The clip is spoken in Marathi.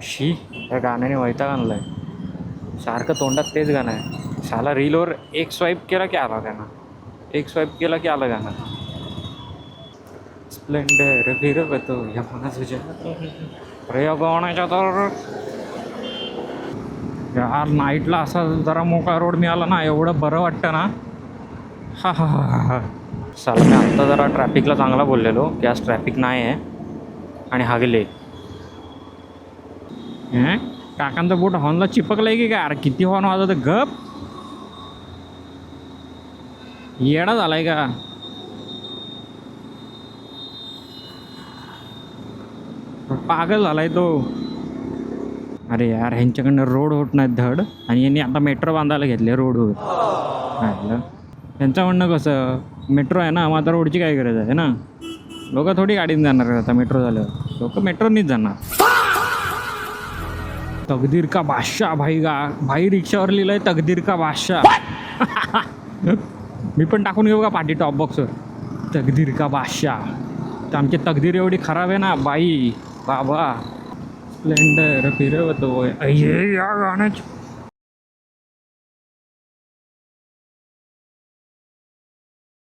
शी या गाण्याने वैताग आणलाय. सारखं तोंडात तेच गाणं आहे. साला रीलवर एक स्वाईप केला की आला गाणं, एक स्वाईप केला की आलं गाणं. स्प्लेंडर फिरवतो यमुना तुझ्या प्रयोगाच्या तर यार नाईटला असा जरा मोकळा रोड मिळाला ना, एवढं बरं वाटतं ना. हा हा हा हा हा. साला मी आत्ता जरा ट्रॅफिकला चांगला बोललेलो की आज ट्रॅफिक नाही आहे आणि हागले. काकांचा बोट हॉर्नला चिपकलाय की काय? अरे किती हॉर्न वाजवतं गप. येडा झालाय का? पागल झालाय तो. अरे यार ह्यांच्याकडनं रोड होत नाहीत धड, आणि यांनी आता मेट्रो बांधायला घेतले रोडवर. त्यांचं म्हणणं कसं, मेट्रो आहे ना, मग आता रोडची काय गरज आहे ना. लोक थोडी गाडीने जाणार आता मेट्रो झाल्यावर, लोक मेट्रोनीच जाणार. तकदीर का बादशाह भाई भाई रिक्षावर लिहिलंय तकदीर का बादशाह. मी पण टाकून घेऊ का पाठी टॉप बॉक्सवर, तकदीर का बादशाह. तर आमची तकदीर एवढी खराब आहे ना बाई बाबा. स्प्लेंडर फिरवतो या गाण्याची